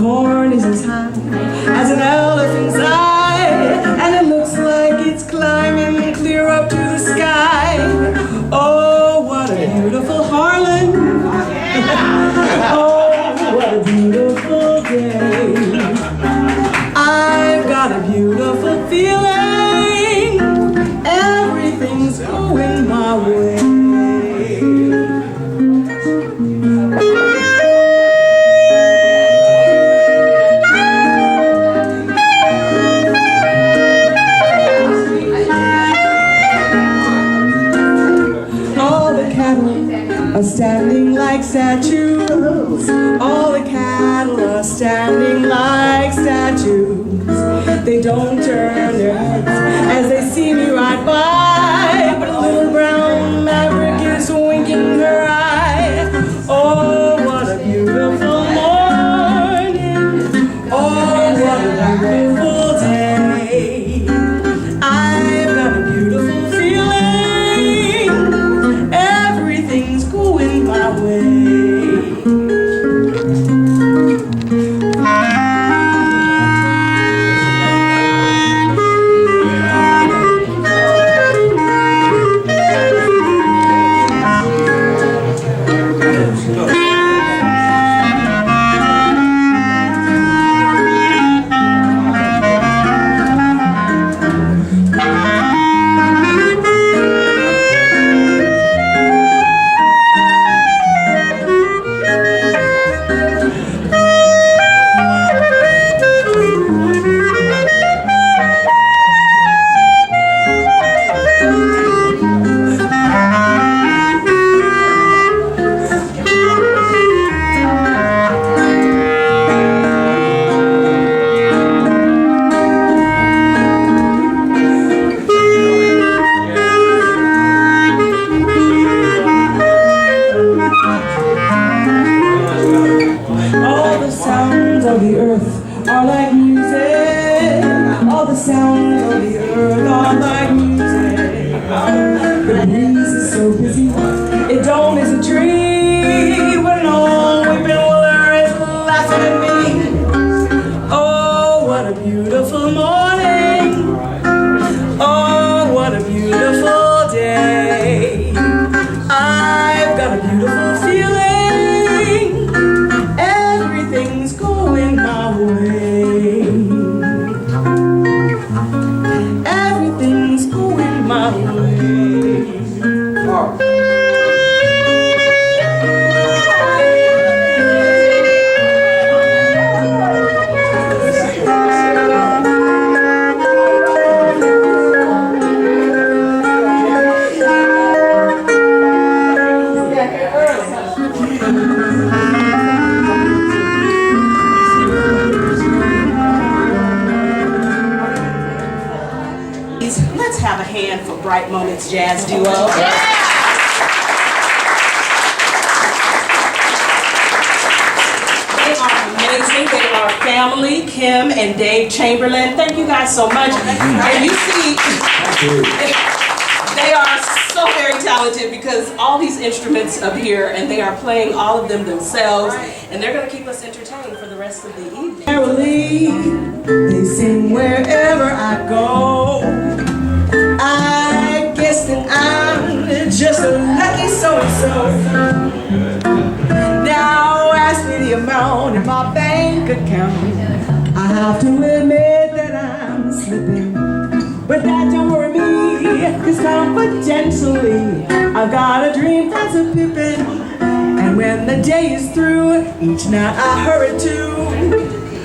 corn is as high as an elephant's eye, and it looks like it's climbing clear up to the sky. Oh, what a beautiful Harlan. Oh, what a beautiful day. I've got a beautiful feeling. Everything's going my way. Are standing like statues. All the cattle are standing like statues. They don't turn their heads as they see me ride by, but a little brown maverick is winking her eye. Oh, what a beautiful morning. Oh, what a beautiful day. I've got a beautiful feeling. Everything's going my way. The earth are like music. All the sounds of the earth are like music. The breeze is so busy, it don't miss a tree. When all weeping willow is laughing at me. Oh, what a beautiful morning. Oh, what a beautiful day. I've got a beautiful feeling. Everything's going my way. Everything's going my way. Let's have a hand for Bright Moments Jazz Duo. They are amazing. They are family, Kim and Dave Chamberlain. Thank you guys so much. And you see, they are so very talented because all these instruments up here, and they are playing all of them themselves, and they're going to keep us entertained for the rest of the evening. They sing wherever I go. I guess that I'm just a lucky so-and-so. Now ask me the amount in my bank account. I have to admit that I'm slipping, but that don't worry me, cause confidentially I've got a dream that's a pippin'. And when the day is through, each night I hurry to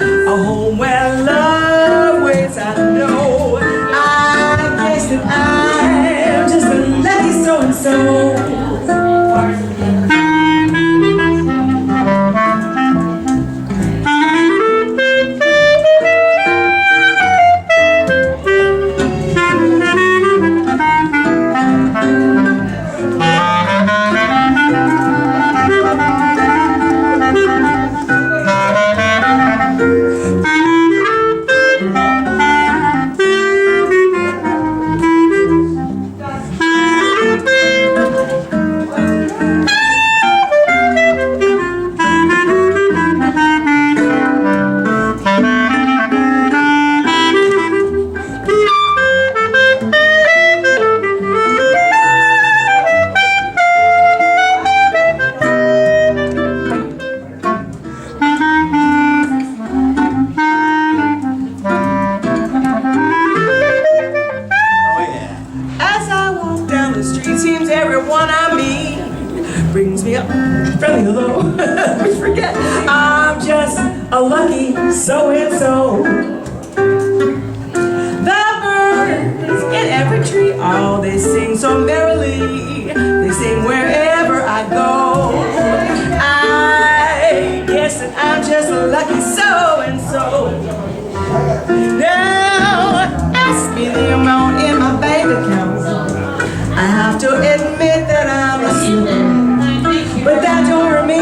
a home where love waits. I know I guess that I'm just a lucky so-and-so. Friendly hello. We forget. I'm just a lucky so-and-so. The birds in every tree, oh, they sing so merrily. They sing wherever I go. I guess that I'm just a lucky so-and-so. Now, ask me the amount in my bank account. I have to admit that I'm a sinner, but that don't hurt me,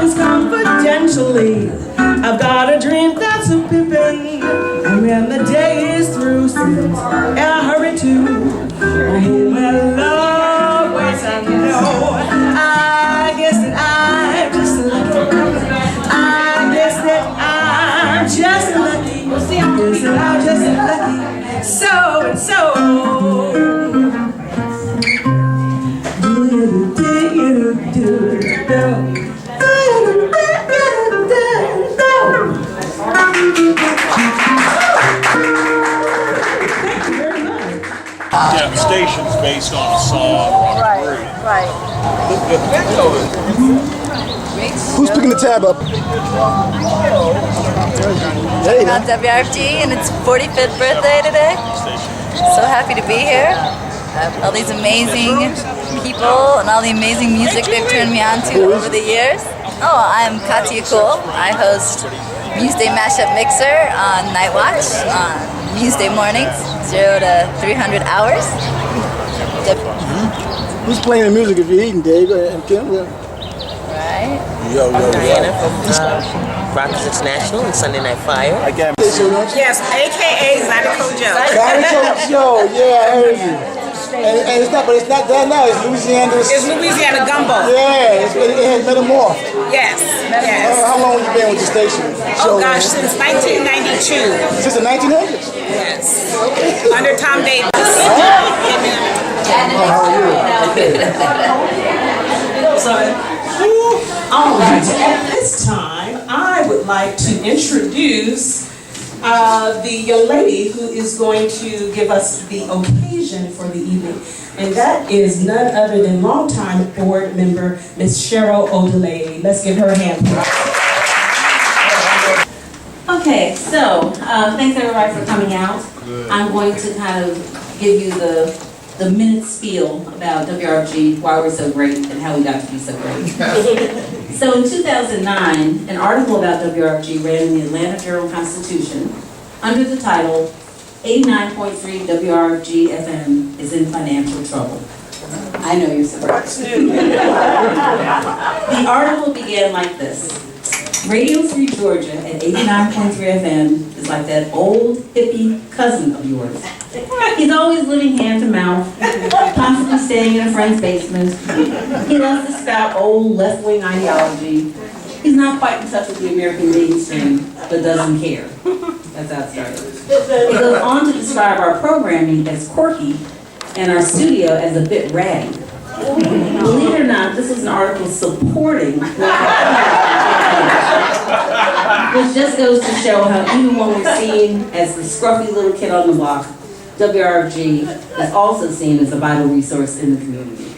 cause confidentially I've got a dream that's a pimpin', and when the day is through, and I hurry to home and love waits. I know, I guess that I'm just lucky. I guess that I'm just lucky. Guess that I'm just lucky so-and-so. Yeah, the station's based on a song or on a grade. Right. Who's picking the tab up? There you go. On WRFG, and it's 45th birthday today. So happy to be here. All these amazing people and all the amazing music they've turned me on to over the years. Oh, I'm Katia Cool. I host Muse Day Mashup Mixer on Night Watch on Muse Day mornings, 0 to 300 hours. Who's playing the music if you're eating, Dave and Kim? Right. Yo. Diana from Rockers International and Sunday Night Fire. I got Yes, AKA Zydeco Joe. Joe, yeah, I heard you. And it's not that now. It's Louisiana. It's Louisiana Gumbo. Yeah, it has metamorphed. Yes, yes. How long have you been with the station? Oh gosh, since 1992. Since the 1900s? Yes. Under Tom Davis. All right, at this time, I would like to introduce the young lady who is going to give us the occasion for the evening. And that is none other than longtime board member, Miss Cheryl O'Delay. Let's give her a hand. Okay, so thanks everybody for coming out. I'm going to kind of give you the minute spiel about WRFG, why we're so great, and how we got to be so great. So in 2009, an article about WRFG ran in the Atlanta Journal-Constitution under the title, 89.3 WRFG FM is in financial trouble. I know you're surprised. The article began like this. Radio Free Georgia at 89.3 FM is like that old hippie cousin of yours. He's always living hand to mouth, constantly staying in a friend's basement. He loves to spout old left-wing ideology. He's not quite in touch with the American mainstream, but doesn't care. That's how it started. It goes on to describe our programming as quirky and our studio as a bit ratty. Believe it or not, this was an article supporting which just goes to show how even when we're seen as the scruffy little kid on the block, WRFG is also seen as a vital resource in the community.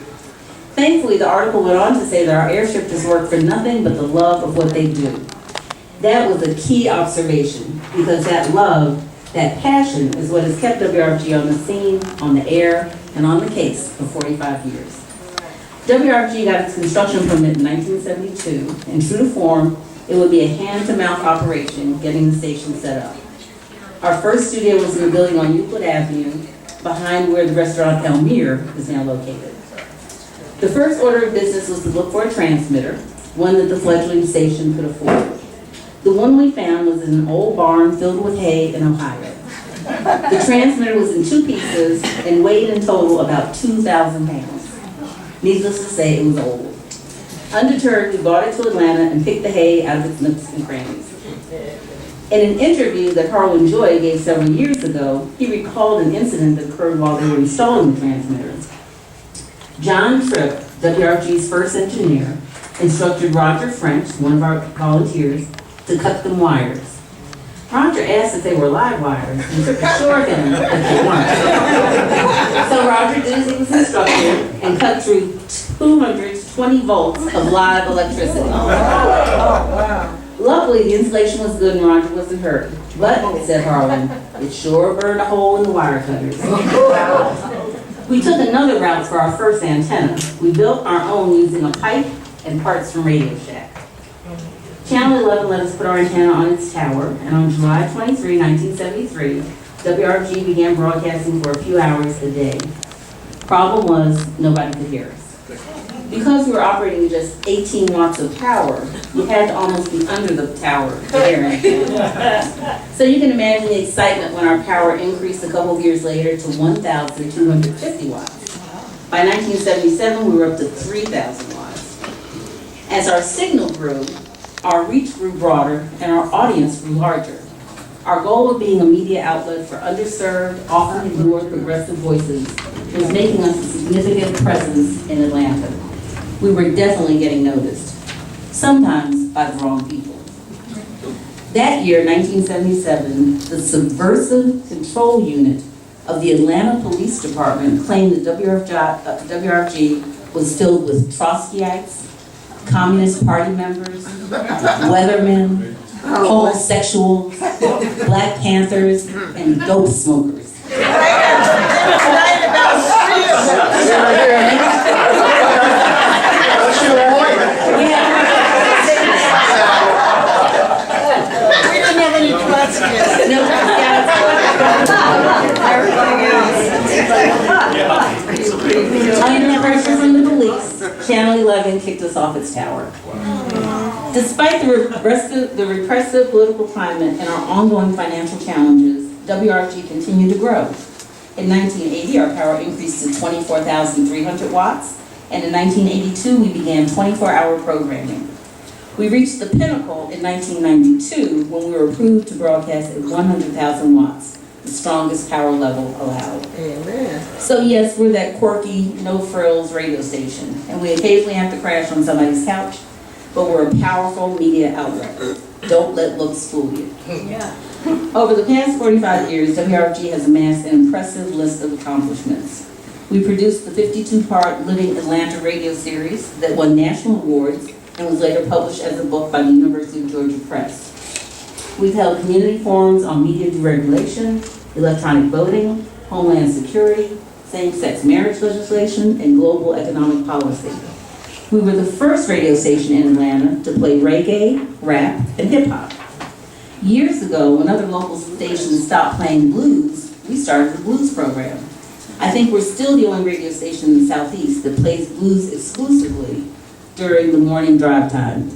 Thankfully, the article went on to say that our airshifters work for nothing but the love of what they do. That was a key observation, because that love, that passion, is what has kept WRFG on the scene, on the air, and on the case for 45 years. WRFG got its construction permit in 1972, and true to form, it would be a hand-to-mouth operation getting the station set up. Our first studio was in a building on Euclid Avenue, behind where the restaurant Elmire is now located. The first order of business was to look for a transmitter, one that the fledgling station could afford. The one we found was in an old barn filled with hay in Ohio. The transmitter was in 2 pieces and weighed in total about 2,000 pounds. Needless to say, it was old. Undeterred, we brought it to Atlanta and picked the hay out of its nooks and crannies. In an interview that Harlan Joy gave several years ago, he recalled an incident that occurred while they were installing the transmitter. John Tripp, WRFG's first engineer, instructed Roger French, one of our volunteers, to cut them wires. Roger asked if they were live wires, and Tripp assured him that they weren't. So Roger did as he was instructed and cut through 200 to 20 volts of live electricity. Luckily, the insulation was good and Roger wasn't hurt. But, said Harlan, it sure burned a hole in the wire cutters. We took another route for our first antenna. We built our own using a pipe and parts from Radio Shack. Channel 11 let us put our antenna on its tower, and on July 23, 1973, WRFG began broadcasting for a few hours a day. Problem was, nobody could hear us. Because we were operating with just 18 watts of power, we had to almost be under the tower to hear anything. So you can imagine the excitement when our power increased a couple of years later to 1,250 watts. By 1977, we were up to 3,000 watts. As our signal grew, our reach grew broader and our audience grew larger. Our goal of being a media outlet for underserved, often ignored progressive voices was making us a significant presence in Atlanta. We were definitely getting noticed, sometimes by the wrong people. That year, 1977, the subversive control unit of the Atlanta Police Department claimed that WRFG was filled with Trotskyites, Communist Party members, weathermen, homosexuals, Black Panthers, and dope smokers. Under pressure from the police, Channel 11 kicked us off its tower. Despite the repressive political climate and our ongoing financial challenges, WRFG continued to grow. In 1980, our power increased to 24,300 watts, and in 1982, we began 24-hour programming. We reached the pinnacle in 1992 when we were approved to broadcast at 100,000 watts, the strongest power level allowed. Amen. So yes, we're that quirky, no-frills radio station, and we occasionally have to crash on somebody's couch, but we're a powerful media outlet. Don't let looks fool you. Yeah. Over the past 45 years, WRFG has amassed an impressive list of accomplishments. We produced the 52-part Living Atlanta radio series that won national awards and was later published as a book by the University of Georgia Press. We've held community forums on media deregulation, electronic voting, homeland security, same-sex marriage legislation, and global economic policy. We were the first radio station in Atlanta to play reggae, rap, and hip-hop. Years ago, when other local stations stopped playing blues, we started the blues program. I think we're still the only radio station in the Southeast that plays blues exclusively during the morning drive time.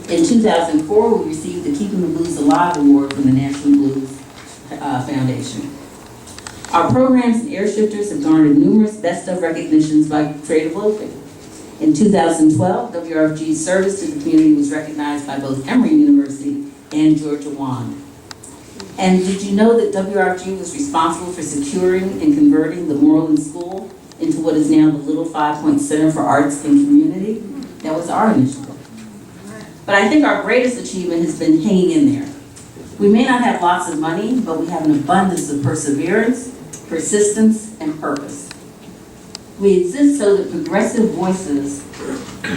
In 2004, we received the Keeping the Blues Alive Award from the National Blues Foundation. Our programs and air shifters have garnered numerous best of recognitions by Creative Loafing. In 2012, WRFG's service to the community was recognized by both Emory University and Georgia Wand. And did you know that WRFG was responsible for securing and converting the Moreland School into what is now the Little 5 Point Center for Arts and Community? That was our initiative. But I think our greatest achievement has been hanging in there. We may not have lots of money, but we have an abundance of perseverance, persistence, and purpose. We exist so that progressive voices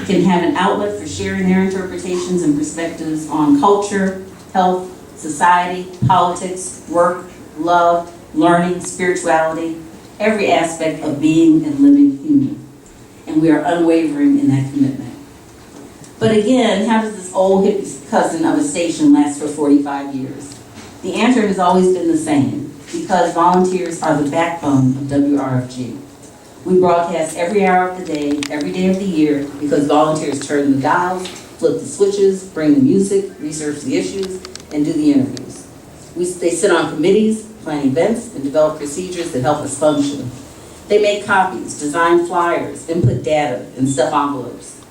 can have an outlet for sharing their interpretations and perspectives on culture, health, society, politics, work, love, learning, spirituality, every aspect of being and living human. And we are unwavering in that commitment. But again, how does this old hippie cousin of a station last for 45 years? The answer has always been the same, because volunteers are the backbone of WRFG. We broadcast every hour of the day, every day of the year, because volunteers turn the dials, flip the switches, bring the music, research the issues, and do the interviews. They sit on committees, plan events, and develop procedures that help us function. They make copies, design flyers, input data, and stuff envelopes.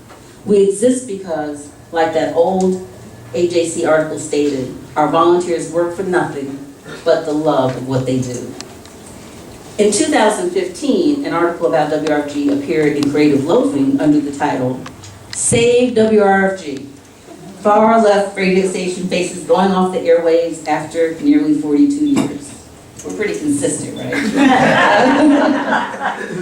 We exist because, like that old AJC article stated, our volunteers work for nothing but the love of what they do. In 2015, an article about WRFG appeared in Creative Loafing under the title, Save WRFG. Far left radio station faces going off the airwaves after nearly 42 years. We're pretty consistent, right?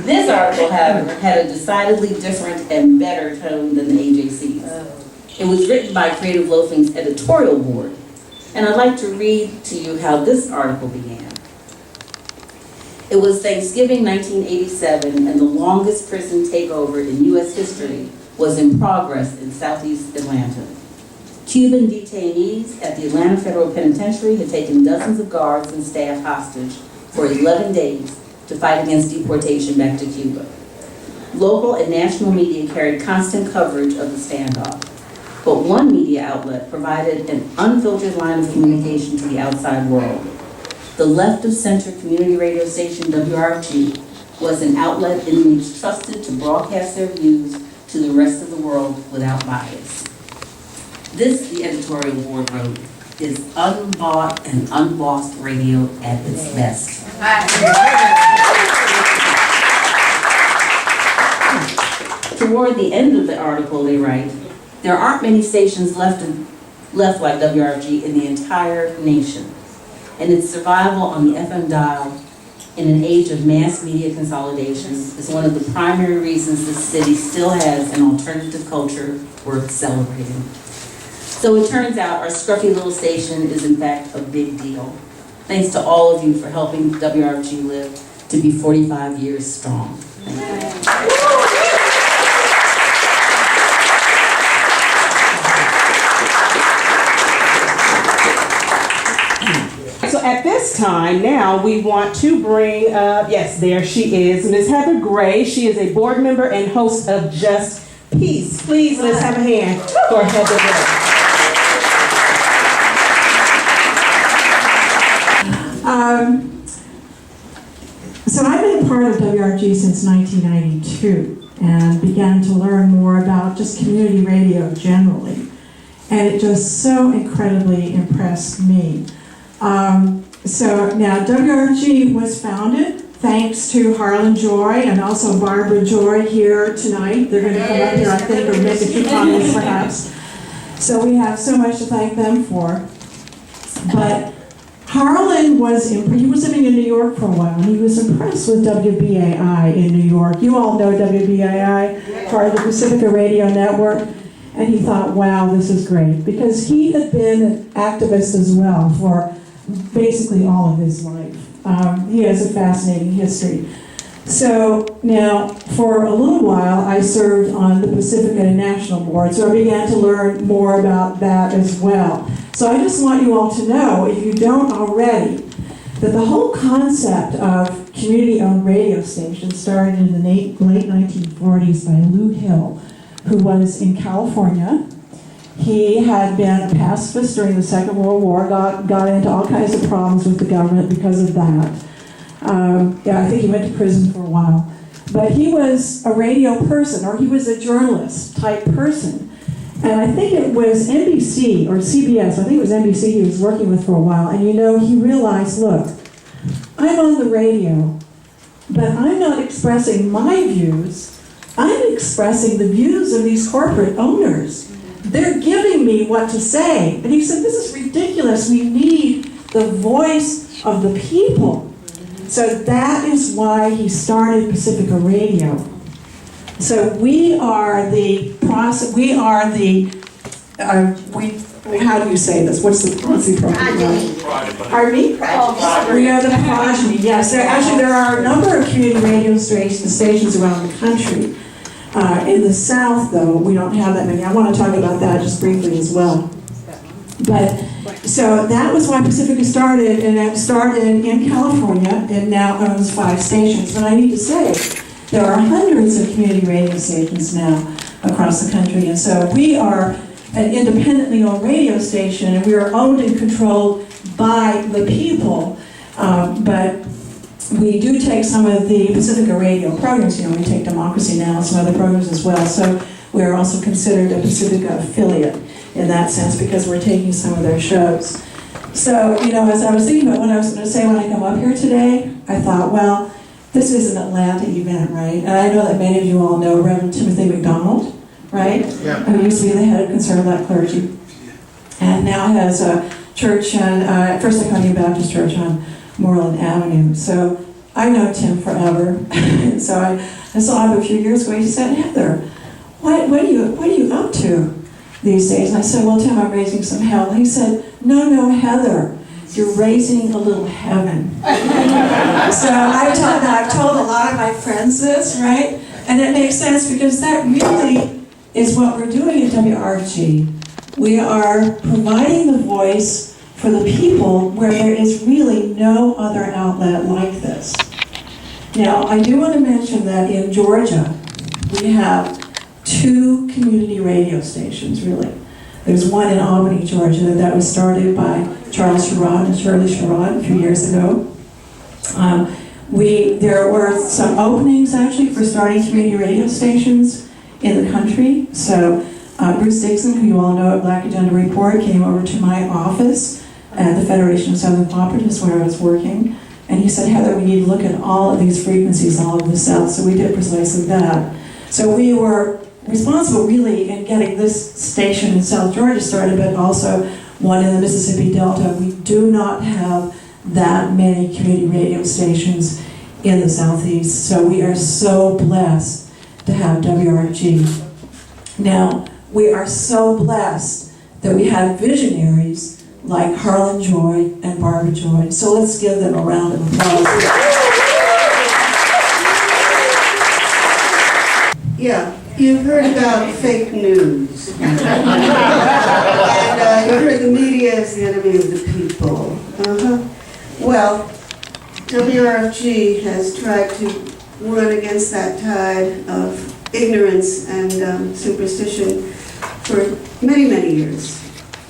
This article, however, had a decidedly different and better tone than the AJC's. It was written by Creative Loafing's editorial board, and I'd like to read to you how this article began. It was Thanksgiving 1987, and the longest prison takeover in U.S. history was in progress in southeast Atlanta. Cuban detainees at the Atlanta Federal Penitentiary had taken dozens of guards and staff hostage for 11 days to fight against deportation back to Cuba. Local and national media carried constant coverage of the standoff, but one media outlet provided an unfiltered line of communication to the outside world. The left-of-center community radio station WRFG was an outlet in which trusted to broadcast their views to the rest of the world without bias. This, the editorial board wrote, is unbought and unbossed radio at its best. Toward the end of the article, they write, there aren't many stations left like WRFG in the entire nation, and its survival on the FM dial in an age of mass media consolidation is one of the primary reasons this city still has an alternative culture worth celebrating. So it turns out our scruffy little station is in fact a big deal. Thanks to all of you for helping WRFG live to be 45 years strong. Thank you. So at this time now, we want to bring up, yes, there she is, Ms. Heather Gray. She is a board member and host of Just Peace. Please, let's have a hand for Heather Gray. So I've been a part of WRFG since 1992 and began to learn more about just community radio generally. And it just so incredibly impressed me. So now WRFG was founded thanks to Harlan Joy and also Barbara Joy here tonight. They're going to come up here, I think, or make a few comments perhaps. So we have so much to thank them for. But Harlan he was living in New York for a while, and he was impressed with WBAI in New York. You all know WBAI, part of the Pacifica Radio Network. And he thought, wow, this is great. Because he had been an activist as well for basically all of his life. He has a fascinating history. So now, for a little while, I served on the Pacifica National Board, so I began to learn more about that as well. So I just want you all to know, if you don't already, that the whole concept of community-owned radio stations started in the late 1940s by Lou Hill, who was in California. He had been a pacifist during the Second World War, got into all kinds of problems with the government because of that. I think he went to prison for a while. But he was a radio person, or he was a journalist type person. And I think it was NBC or CBS, I think it was NBC he was working with for a while. And he realized, look, I'm on the radio, but I'm not expressing my views. I'm expressing the views of these corporate owners. They're giving me what to say. And he said, this is ridiculous. We need the voice of the people. So that is why he started Pacifica Radio. So we are the process, how do you say this? What's the progeny? Pardon me? We are the progeny, yes. There are a number of community radio stations around the country. In the South, though, we don't have that many. I want to talk about that just briefly as well. But so that was why Pacifica started, and it started in California and now owns 5 stations. But I need to say, there are hundreds of community radio stations now across the country. And so we are an independently owned radio station, and we are owned and controlled by the people. But we do take some of the Pacifica Radio programs. We take Democracy Now! And some other programs as well. So we are also considered a Pacifica affiliate in that sense because we're taking some of their shows. So, as I was thinking about what I was going to say when I come up here today, I thought, well, this is an Atlanta event, right? And I know that many of you all know Reverend Timothy McDonald, right? Yeah. Who used to be the head of Conservative Black Clergy. And now has a church, First Iconium Baptist Church on Moreland Avenue. So I know Tim forever. So I saw him a few years ago. He said, Heather, what are you up to these days? And I said, well, Tim, I'm raising some hell. And he said, no, Heather, you're raising a little heaven. So I've told a lot of my friends this, right? And it makes sense because that really is what we're doing at WRFG. We are providing the voice for the people where there is really no other outlet like this. Now, I do want to mention that in Georgia, we have 2 community radio stations, really. There's one in Albany, Georgia, that was started by Charles Sherrod and Shirley Sherrod a few years ago. There were some openings, actually, for starting community radio stations in the country. So Bruce Dixon, who you all know at Black Agenda Report, came over to my office at the Federation of Southern Cooperatives where I was working. And he said, Heather, we need to look at all of these frequencies all over the South. So we did precisely that. So we were responsible, really, in getting this station in South Georgia started, but also one in the Mississippi Delta. We do not have that many community radio stations in the Southeast. So we are so blessed to have WRFG. Now, we are so blessed that we have visionaries like Harlan Joy and Barbara Joy. So let's give them a round of applause. Yeah, you've heard about fake news. And you've heard the media is the enemy of the people. Well, WRFG has tried to run against that tide of ignorance and superstition for many, many years.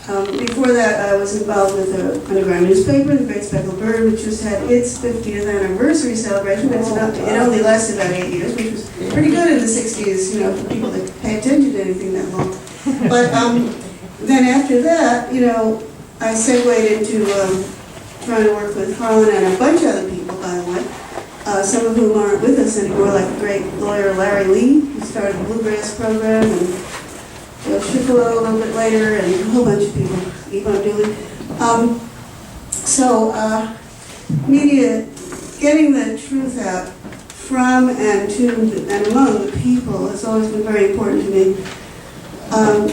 Before that, I was involved with an underground newspaper, the Great Speckled Bird, which just had its 50th anniversary celebration, but it only lasted about 8 years, which was pretty good in the 60s, for people that pay attention to anything that long. But then after that, I segued into trying to work with Harlan and a bunch of other people, by the way, some of whom aren't with us anymore, like the great lawyer Larry Lee, who started the Bluegrass program, and Joe Schiffolo a little bit later, and a whole bunch of people, Yvonne Dooley. Media, getting the truth out from and to and among the people has always been very important to me.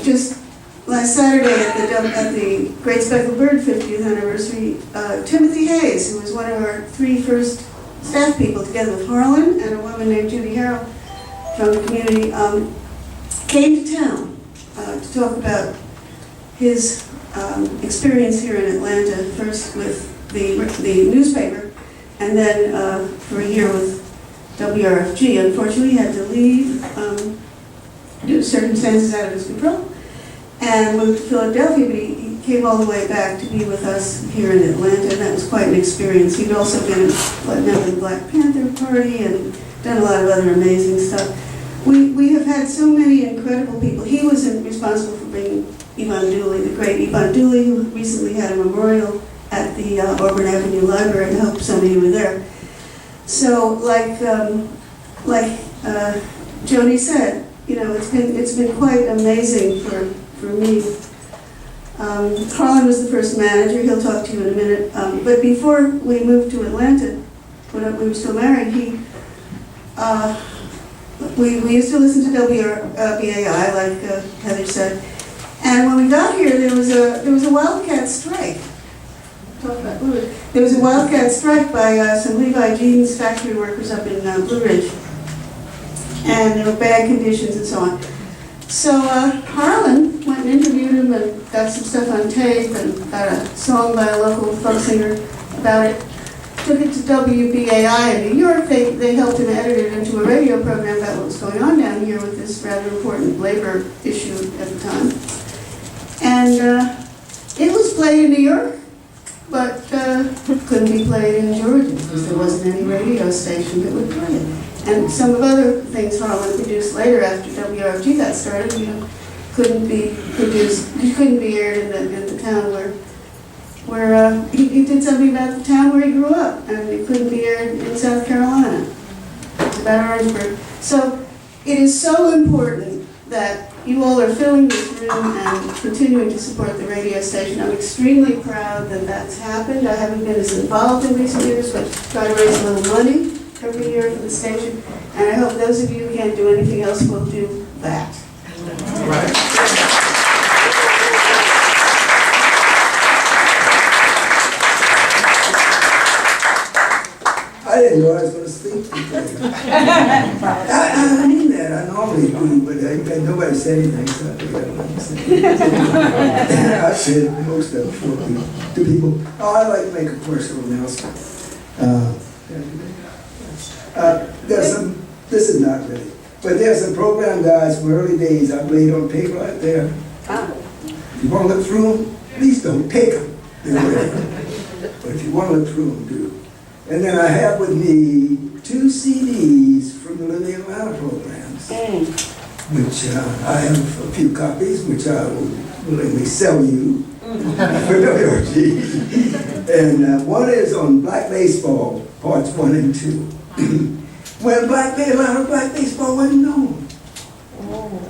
Just last Saturday at the Great Speckled Bird 50th anniversary, Timothy Hayes, who was one of our 3 first staff people, together with Harlan and a woman named Judy Harrell from the community, came to town to talk about his experience here in Atlanta, first with the newspaper, and then for a year with WRFG. Unfortunately, he had to leave due to circumstances out of his control and moved to Philadelphia, but he came all the way back to be with us here in Atlanta, and that was quite an experience. He'd also been a member of the Black Panther Party and done a lot of other amazing stuff. We have had so many incredible people. He was responsible for bringing Yvonne Dooley, the great Yvonne Dooley, who recently had a memorial at the Auburn Avenue Library, and I hope so many were there. So, like Joni said, it's been quite amazing for me. Harlan was the first manager. He'll talk to you in a minute. But before we moved to Atlanta, when we were still married, we used to listen to WRBAI, like Heather said. And when we got here, there was a wildcat strike. There was a wildcat strike by some Levi Jeans factory workers up in Blue Ridge. And there were bad conditions and so on. So Harlan went and interviewed him and got some stuff on tape and got a song by a local folk singer about it. Took it to WBAI in New York. They helped him edit it into a radio program about what was going on down here with this rather important labor issue at the time. And it was played in New York, but couldn't be played in Georgia because there wasn't any radio station that would play it. And some of other things Harlan produced later after WRFG got started, couldn't be produced. He couldn't be aired in the town where he did something about the town where he grew up, and it couldn't be aired in South Carolina. It's about Orangeburg. So it is so important that you all are filling this room and continuing to support the radio station. I'm extremely proud that that's happened. I haven't been as involved in recent years, but try to raise a little money every year for the station. And I hope those of you who can't do anything else will do that. Right. I didn't know I was going to speak today. I mean that. I normally do, but nobody said anything, so I think I don't understand. I said most of it to people. Oh, I'd like to make a personal announcement. There's some, this is not really, but there's some program guides from early days I've laid on paper out there. If you want to look through them, please don't take them. They're ready. But if you want to look through them, do. And then I have with me 2 CDs from the Living Atlanta programs, which I have a few copies, which I will willingly sell you for WRFG. And one is on black baseball, parts 1 and 2. When Atlanta black baseball wasn't known.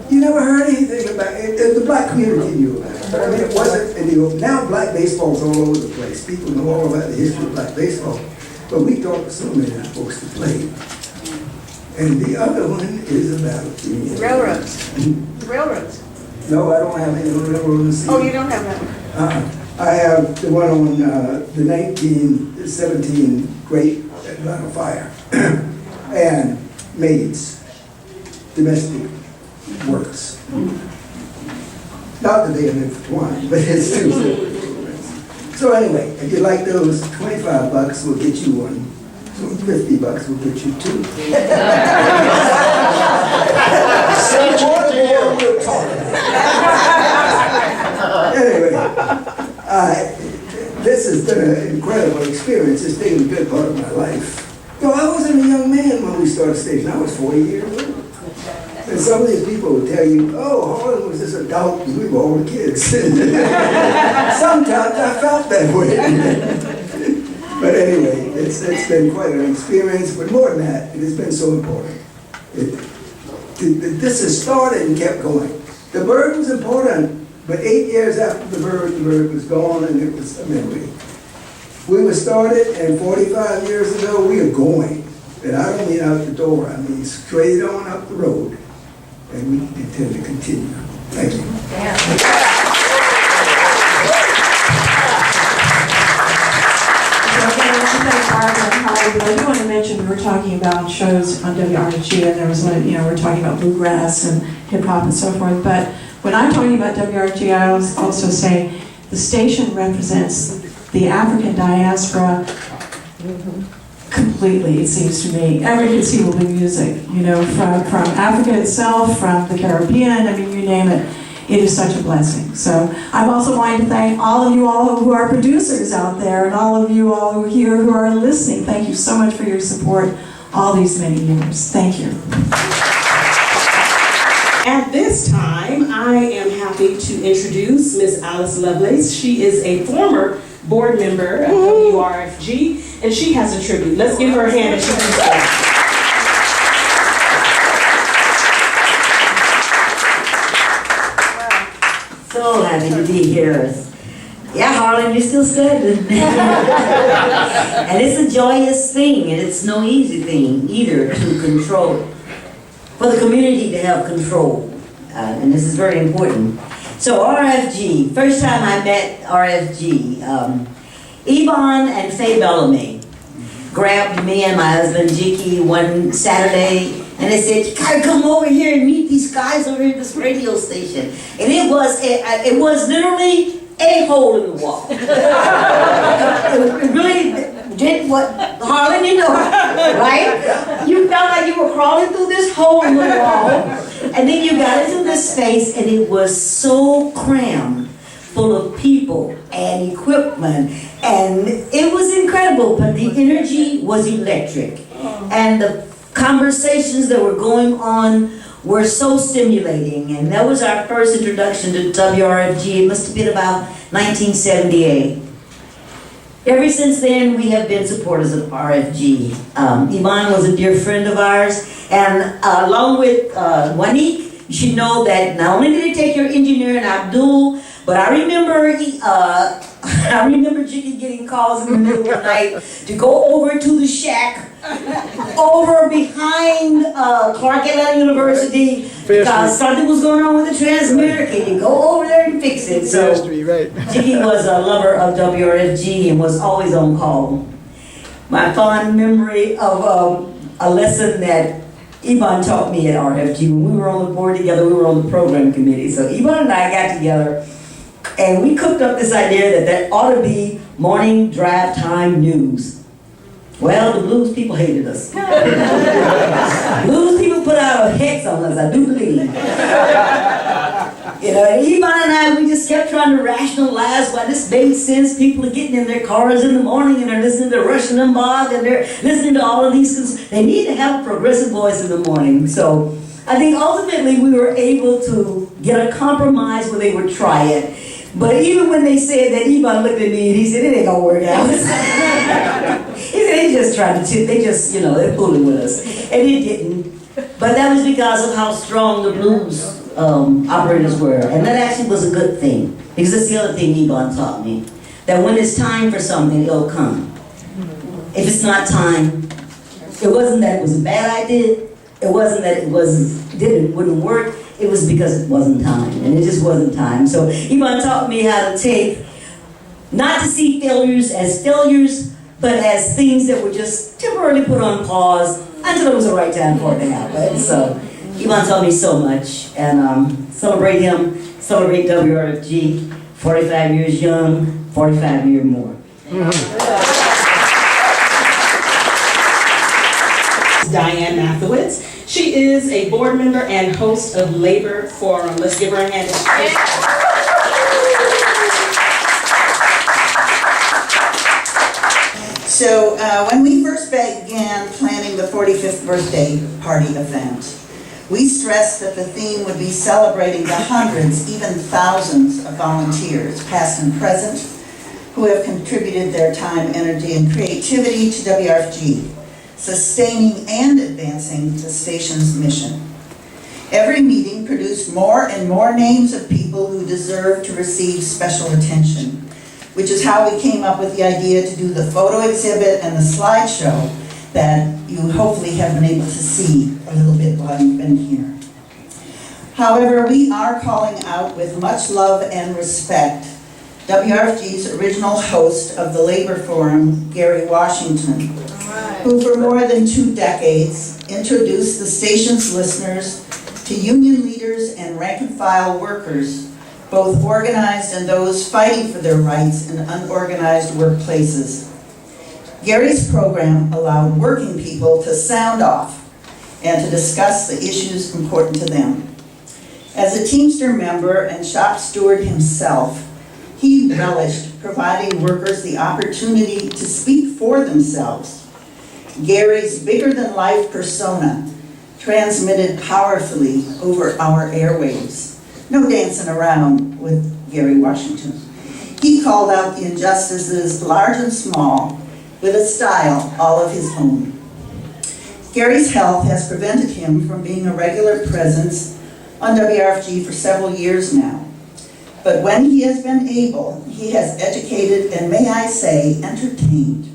You never heard anything about it. The black community knew about it. But I mean, it wasn't in the open. Now black baseball's all over the place. People know all about the history of black baseball. But we talked to so many folks to play. And the other one is about the Railroads. Railroads. No, I don't have any railroads. Oh, you don't have that one? I have the one on the 1917 Great Atlanta Fire and maids, domestic works. Not that they have intertwined, but it's too. So anyway, if you like those, $25 will get you one. So $50 will get you 2. Anyway, this has been an incredible experience. It's been a good part of my life. No, I wasn't a young man when we started station. I was 40 years old. And some of these people would tell you, oh, Harlan was this adult, we were all the kids. Sometimes I felt that way. But anyway, it's been quite an experience. But more than that, it has been so important. This has started and kept going. The bird was important, but 8 years after the bird was gone and it was a memory. We were started, and 45 years ago, we are going. And I don't mean out the door, I mean straight on up the road. And we intend to continue. Thank you. Yeah. I do want to mention, we were talking about shows on WRFG, and there was one, we were talking about bluegrass and hip hop and so forth. But when I'm talking about WRFG, I also say the station represents the African diaspora completely, it seems to me. Every conceivable music, from Africa itself, from the Caribbean, I mean, you name it. It is such a blessing. So I'm also wanting to thank all of you all who are producers out there, and all of you all who are here who are listening. Thank you so much for your support all these many years. Thank you. At this time, I am happy to introduce Ms. Alice Lovelace. She is a former board member of WRFG, and she has a tribute. Let's give her a hand as she comes forward. So happy to be here. Yeah, Harlan, you're still standing. And it's a joyous thing, and it's no easy thing either to control. For the community to have control, and this is very important. So RFG, first time I met RFG, Yvonne and Faye Bellamy grabbed me and my husband Jiki one Saturday, and they said, you gotta come over here and meet these guys over here at this radio station. And it was literally a hole in the wall. It really did what Harlan, right? You felt like you were crawling through this hole in the wall, and then you got into this space, and it was so crammed full of people and equipment, and it was incredible, but the energy was electric. And the conversations that were going on were so stimulating, and that was our first introduction to WRFG. It must have been about 1978. Ever since then, we have been supporters of RFG. Yvonne was a dear friend of ours, and along with Juanique, you should know that not only did they take your engineer and Abdul, but I remember I remember Jiggy getting calls in the middle of the night to go over to the shack over behind Clark Atlanta University because something was going on with the transmitter. Can you go over there and fix it? So Jiggy was a lover of WRFG and was always on call. My fond memory of a lesson that Yvonne taught me at RFG when we were on the board together, we were on the program committee. So Yvonne and I got together and we cooked up this idea that ought to be morning drive time news. Well, the blues people hated us. Blues people put out a hex on us, I do believe. You know, and Yvonne and I, we just kept trying to rationalize why this made sense. People are getting in their cars in the morning and they're listening to Rush and Limbaugh and they're listening to all of these. They need to have a progressive voice in the morning. So I think ultimately we were able to get a compromise where they would try it. But even when they said that, Yvonne looked at me and he said, it ain't gonna work out. He said, they just tried to, they just, you know, they're fooling with us. And it didn't. But that was because of how strong the blues operators were. And that actually was a good thing. Because that's the other thing Yvonne taught me. That when it's time for something, it'll come. If it's not time, it wasn't that it was a bad idea. It wasn't that it wouldn't work. It was because it wasn't time, and it just wasn't time. So Yvonne taught me how to take, not to see failures as failures, but as things that were just temporarily put on pause until it was the right time for it to happen. So Yvonne taught me so much, and celebrate him, celebrate WRFG, 45 years young, 45 years more. Diane Mathewitz. She is a board member and host of Labor Forum. Let's give her a hand. So when we first began planning the 45th birthday party event, we stressed that the theme would be celebrating the hundreds, even thousands of volunteers, past and present, who have contributed their time, energy, and creativity to WRFG, sustaining and advancing the station's mission. Every meeting produced more and more names of people who deserve to receive special attention, which is how we came up with the idea to do the photo exhibit and the slideshow that you hopefully have been able to see a little bit while you've been here. However, we are calling out with much love and respect WRFG's original host of the Labor Forum, Gary Washington, who for more than 2 decades introduced the station's listeners to union leaders and rank-and-file workers, both organized and those fighting for their rights in unorganized workplaces. Gary's program allowed working people to sound off and to discuss the issues important to them. As a Teamster member and shop steward himself, he relished providing workers the opportunity to speak for themselves. Gary's bigger-than-life persona transmitted powerfully over our airwaves. No dancing around with Gary Washington. He called out the injustices, large and small, with a style all of his own. Gary's health has prevented him from being a regular presence on WRFG for several years now. But when he has been able, he has educated and, may I say, entertained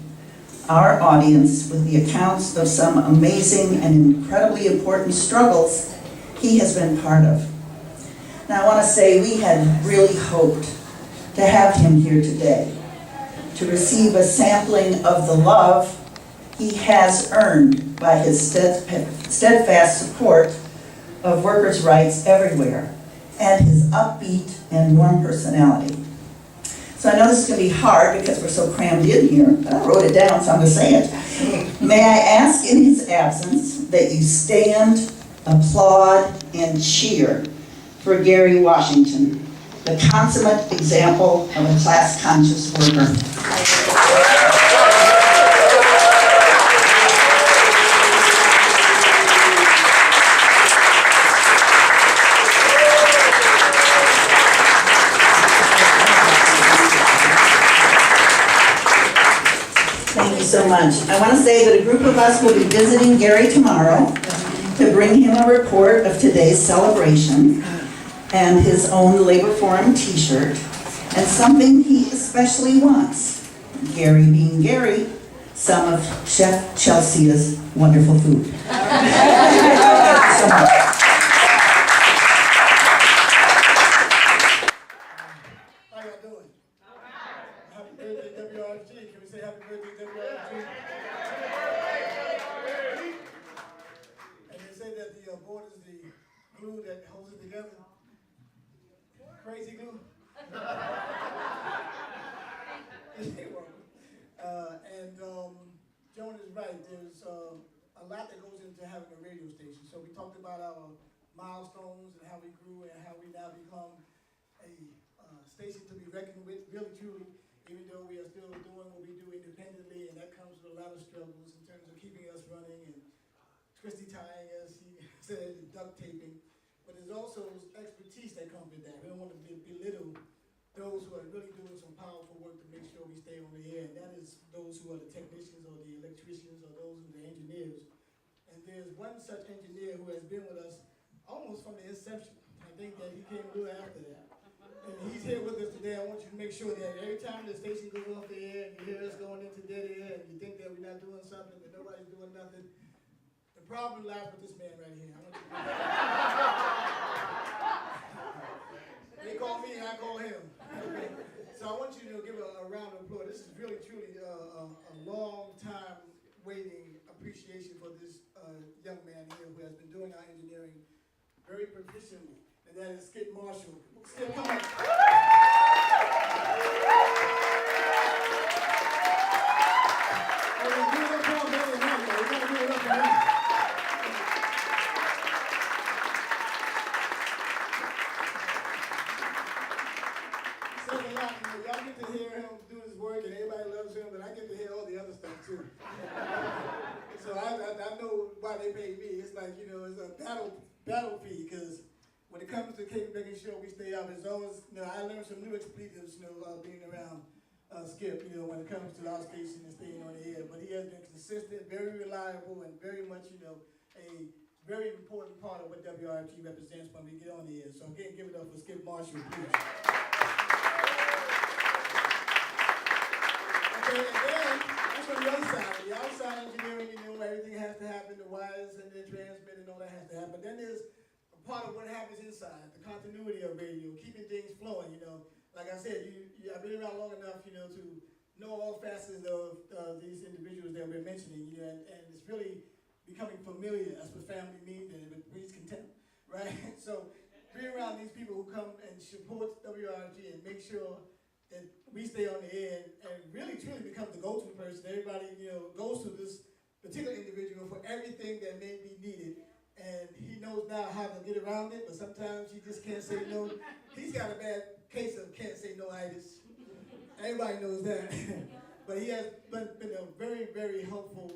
our audience with the accounts of some amazing and incredibly important struggles he has been part of. Now I want to say we had really hoped to have him here today to receive a sampling of the love he has earned by his steadfast support of workers' rights everywhere and his upbeat and warm personality. So I know this is going to be hard because we're so crammed in here, but I wrote it down, so I'm going to say it. May I ask in his absence that you stand, applaud, and cheer for Gary Washington, the consummate example of a class-conscious worker. Thank you so much. I want to say that a group of us will be visiting Gary tomorrow, to bring him a report of today's celebration and his own Labor Forum t-shirt and something he especially wants, Gary being Gary, some of Chef Chelsea's wonderful food. Thank you so much. How y'all doing? Happy birthday, WRFG. Can we say happy birthday, WRFG? And they say that the board is the glue that holds it together. Crazy glue. Joan is right. There's a lot that goes into having a radio station. So we talked about our milestones and how we grew and how we now become a station to be reckoned with, really truly, even though we are still doing what we do independently, and that comes with a lot of struggles in terms of keeping us running and twisty tying, as he said, and duct taping. But there's also expertise that comes with that. We don't want to belittle those who are really doing some powerful work to make sure we stay on the air, and that is those who are the technicians or the electricians or those who are the engineers. And there's one such engineer who has been with us almost from the inception. I think that he came a little after that. And he's here with us today. I want you to make sure that every time the station goes off the air and you hear us going into dead air and you think that we're not doing something, that nobody's doing nothing, the problem lies with this man right here. I want you to know that. They call me and I call him. Okay? So I want you to give a round of applause. This is really, truly a long time waiting appreciation for this young man here who has been doing our engineering very proficiently. And that is Skip Marshall. Skip, come on. Y'all get to hear him do his work and everybody loves him, but I get to hear all the other stuff too. So I know why they pay me. It's like, you know, it's a battle fee, because when it comes to making sure we stay up, it's always, you know, I learned some new expletives, you know, being around Skip, you know, when it comes to our station and staying on the air. But he has been consistent, very reliable, and very much, you know, a very important part of what WRFG represents when we get on the air. So again, give it up for Skip Marshall, please. Okay, and then, that's on the other side. The outside engineering, you know, everything has to happen, the wires and the transmit and all that has to happen. Then there's a part of what happens inside, the continuity of radio, keeping things flowing, you know. Like I said, I've been around long enough, you know, to know all facets of these individuals that we're mentioning, you know, and it's really becoming familiar. That's what family means, and it breeds contempt, right? So being around these people who come and support WRFG and make sure that we stay on the air and really truly become the go-to person. Everybody, you know, goes to this particular individual for everything that may be needed, and he knows now how to get around it, but sometimes he just can't say no. He's got a bad case of can't say no-itis. Everybody knows that. But he has been a very, very helpful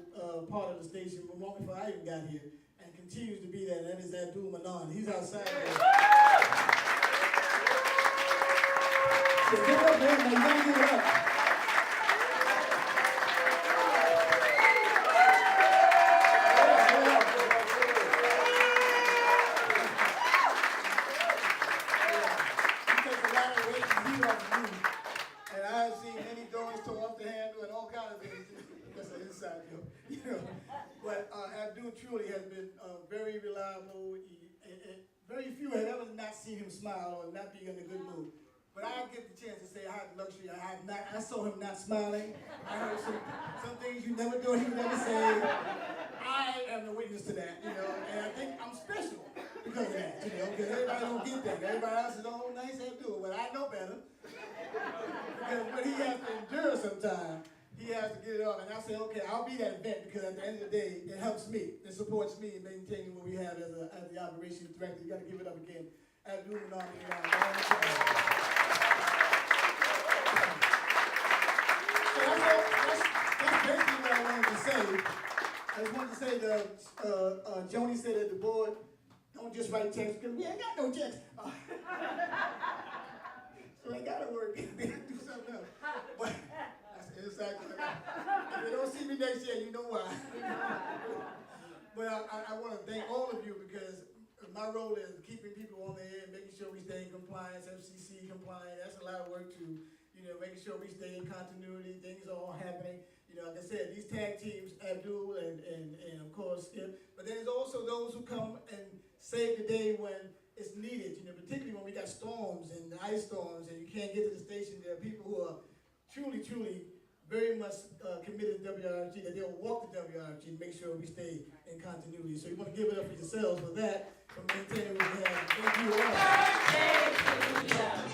part of the station long before I even got here, and continues to be that. That is Abdul Manan. He's outside there. So give it up, man. You gotta give it up. He takes a lot of weight and heat off of me. And I have seen many doors tore off the handle and all kinds of things. That's an inside joke, you know. But Abdul truly has been very reliable. Very few have ever not seen him smile or not be in a good mood. But I get the chance to say I had the luxury. I saw him not smiling. I heard some things you never do and you never say. I am the witness to that, you know. And I think I'm special because of that, you know. Because everybody don't get that. Everybody else is all nice and do it, but I know better. Because when he has to endure sometimes, he has to get it off. And I say, okay, I'll be that event, because at the end of the day, it helps me. It supports me in maintaining what we have as the operations director. You got to give it up again. Abdul Manan. That's basically what I wanted to say. I just wanted to say that Joni said at the board, don't just write checks, because we ain't got no checks. So they gotta work. They gotta do something else. But that's inside. If you don't see me next year, you know why. But I want to thank all of you because my role is keeping people on the air, making sure we stay in compliance, FCC compliant. That's a lot of work too. You know, making sure we stay in continuity, things are all happening. You know, like I said, these tag teams, Abdul and of course Skip. But there's also those who come and save the day when it's needed. You know, particularly when we got storms and ice storms and you can't get to the station. There are people who are truly very much committed to WRFG, that they'll walk the WRFG and make sure we stay in continuity. So you want to give it up for yourselves for that, for maintaining what we have. Thank you all.